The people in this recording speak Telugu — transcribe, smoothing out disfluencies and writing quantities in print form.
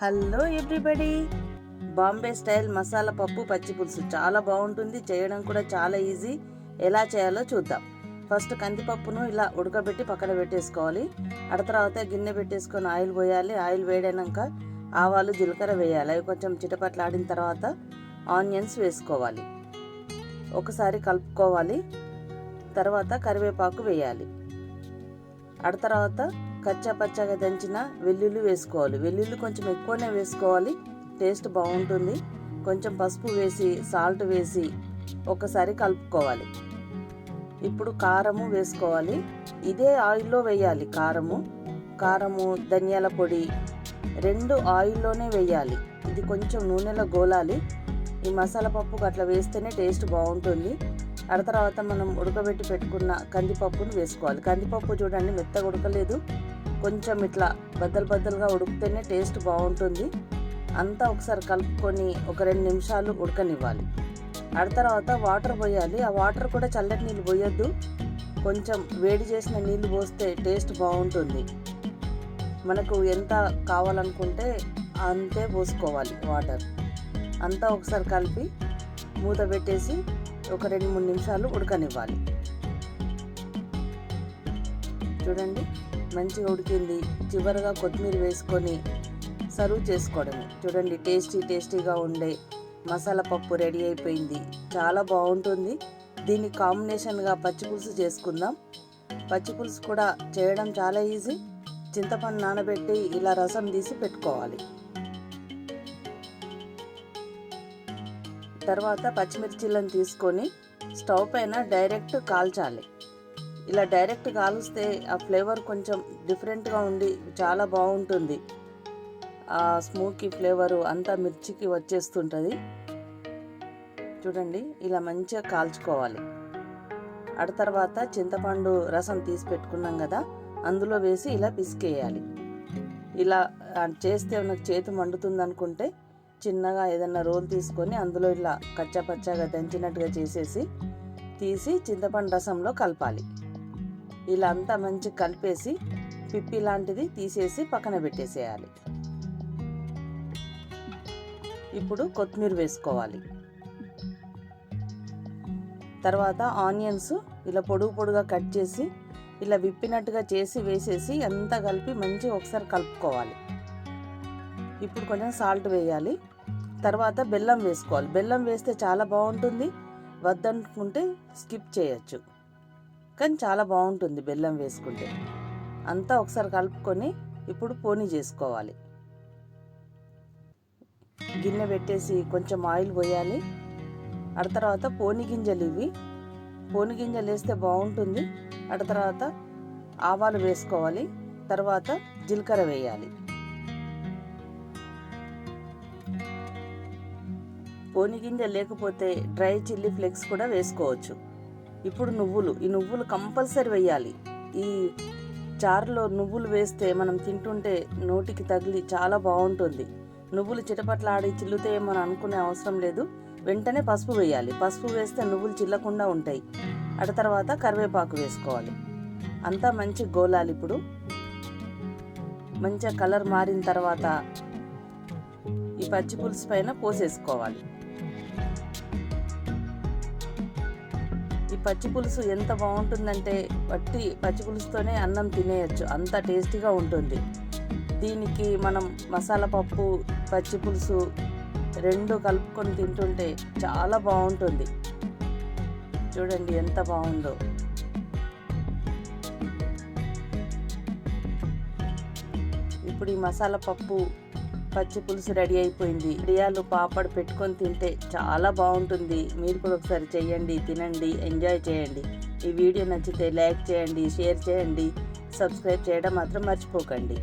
Hello everybody, Bombay style masala పప్పు పచ్చి పులుసు చాలా బాగుంటుంది. చేయడం కూడా చాలా ఈజీ. ఎలా చేయాలో చూద్దాం. ఫస్ట్ కందిపప్పును ఇలా ఉడకబెట్టి పక్కన పెట్టేసుకోవాలి. తర్వాత గిన్నె పెట్టేసుకొని ఆయిల్ పోయాలి. ఆయిల్ వేడైనాక ఆవాలు జీలకర్ర వేయాలి. అవి కొంచెం చిటపట్లాడిన తర్వాత ఆనియన్స్ వేసుకోవాలి. ఒకసారి కలుపుకోవాలి. తర్వాత కరివేపాకు వేయాలి. తర్వాత కచ్చా పచ్చగా దంచిన వెల్లుల్లి వేసుకోవాలి. వెల్లుల్లి కొంచెం ఎక్కువనే వేసుకోవాలి, టేస్ట్ బాగుంటుంది. కొంచెం పసుపు వేసి సాల్ట్ వేసి ఒకసారి కలుపుకోవాలి. ఇప్పుడు కారము వేసుకోవాలి. ఇదే ఆయిల్లో వేయాలి. కారము ధనియాల పొడి రెండు ఆయిల్లోనే వేయాలి. ఇది కొంచెం నూనెలో గోలాలి. ఈ మసాలా పప్పుకు అట్లా వేస్తేనే టేస్ట్ బాగుంటుంది. తర్వాత మనం ఉడకబెట్టి పెట్టుకున్న కందిపప్పును వేసుకోవాలి. కందిపప్పు చూడండి, మెత్తగా ఉడకలేదు, కొంచెం ఇట్లా బద్దలుగా ఉడికితేనే టేస్ట్ బాగుంటుంది. అంతా ఒకసారి కలుపుకొని ఒక 2 నిమిషాలు ఉడకనివ్వాలి. తర్వాత వాటర్ పోయాలి. ఆ వాటర్ కూడా చల్లటి నీళ్ళు పోయొద్దు, కొంచెం వేడి చేసిన నీళ్ళు పోస్తే టేస్ట్ బాగుంటుంది. మనకు ఎంత కావాలనుకుంటే అంతే పోసుకోవాలి వాటర్. అంతా ఒకసారి కలిపి మూత పెట్టేసి ఒక 2-3 నిమిషాలు ఉడకనివ్వాలి. చూడండి, మంచిగా ఉడికింది. చివరిగా కొత్తిమీర వేసుకొని సర్వ్ చేసుకోవడమే. చూడండి, టేస్టీగా ఉండే మసాలా పప్పు రెడీ అయిపోయింది. చాలా బాగుంటుంది. దీనికి కాంబినేషన్గా పచ్చి పులుసు చేసుకుందాం. పచ్చి పులుసు కూడా చేయడం చాలా ఈజీ. చింతపండు నానబెట్టి ఇలా రసం తీసి పెట్టుకోవాలి. తర్వాత పచ్చిమిర్చీలను తీసుకొని స్టవ్ పైన డైరెక్ట్ కాల్చాలి. ఇలా డైరెక్ట్ కాలుస్తే ఆ ఫ్లేవర్ కొంచెం డిఫరెంట్గా ఉండి చాలా బాగుంటుంది. ఆ స్మోకీ ఫ్లేవరు అంతా మిర్చికి వచ్చేస్తుంటుంది. చూడండి, ఇలా మంచిగా కాల్చుకోవాలి. తర్వాత చింతపండు రసం తీసి పెట్టుకున్నాం కదా, అందులో వేసి ఇలా పిసికేయాలి. ఇలా చేస్తే నాకు చేతి మండుతుంది అనుకుంటే చిన్నగా ఏదన్నా రోల్ తీసుకొని అందులో ఇలా కచ్చా పచ్చాగా దంచినట్టుగా చేసేసి తీసి చింతపండు రసంలో కలపాలి. ఇలా అంతా మంచిగా కలిపేసి పిప్పి లాంటిది తీసేసి పక్కన పెట్టేసేయాలి. ఇప్పుడు కొత్తిమీర వేసుకోవాలి. తర్వాత ఆనియన్స్ ఇలా పొడుగుగా కట్ చేసి ఇలా విప్పినట్టుగా చేసి వేసేసి అంతా కలిపి మంచిగా ఒకసారి కలుపుకోవాలి. ఇప్పుడు కొంచెం సాల్ట్ వేయాలి. తర్వాత బెల్లం వేసుకోవాలి. బెల్లం వేస్తే చాలా బాగుంటుంది. వద్దనుకుంటే స్కిప్ చేయొచ్చు, కానీ చాలా బాగుంటుంది బెల్లం వేసుకుంటే. అంతా ఒకసారి కలుపుకొని ఇప్పుడు పోనీ చేసుకోవాలి. గిన్నె పెట్టేసి కొంచెం ఆయిల్ పోయాలి. తర్వాత పోనీ గింజలు పోనీ గింజలు వేస్తే బాగుంటుంది. తర్వాత ఆవాలు వేసుకోవాలి. తర్వాత జీలకర్ర వేయాలి. పోనీ గింజ లేకపోతే డ్రై చిల్లీ ఫ్లేక్స్ కూడా వేసుకోవచ్చు. ఇప్పుడు ఈ నువ్వులు కంపల్సరీ వేయాలి. ఈ చారులో నువ్వులు వేస్తే మనం తింటుంటే నోటికి తగిలి చాలా బాగుంటుంది. నువ్వులు చిటపట్లాడి చిల్లుతాయేమని అనుకునే అవసరం లేదు. వెంటనే పసుపు వేయాలి. పసుపు వేస్తే నువ్వులు చిల్లకుండా ఉంటాయి. తర్వాత కరివేపాకు వేసుకోవాలి. అంతా మంచి గోలాలి. ఇప్పుడు మంచిగా కలర్ మారిన తర్వాత ఈ పచ్చి పులుసు పైన పోసేసుకోవాలి. ఈ పచ్చి పులుసు ఎంత బాగుంటుందంటే వట్టి పచ్చి పులుసుతోనే అన్నం తినేయచ్చు, అంత టేస్టీగా ఉంటుంది. దీనికి మనం మసాలా పప్పు పచ్చి పులుసు రెండు కలుపుకొని తింటుంటే చాలా బాగుంటుంది. చూడండి ఎంత బాగుందో. ఇప్పుడు ఈ మసాలా పప్పు పచ్చి పులుసు రెడీ అయిపోయింది. మిరియాలు పాపడ్ పెట్టుకొని తింటే చాలా బాగుంటుంది. మీరు కూడా ఒకసారి చేయండి, తినండి, ఎంజాయ్ చేయండి. ఈ వీడియో నచ్చితే లైక్ చేయండి, షేర్ చేయండి, సబ్స్క్రైబ్ చేయడం మాత్రం మర్చిపోకండి.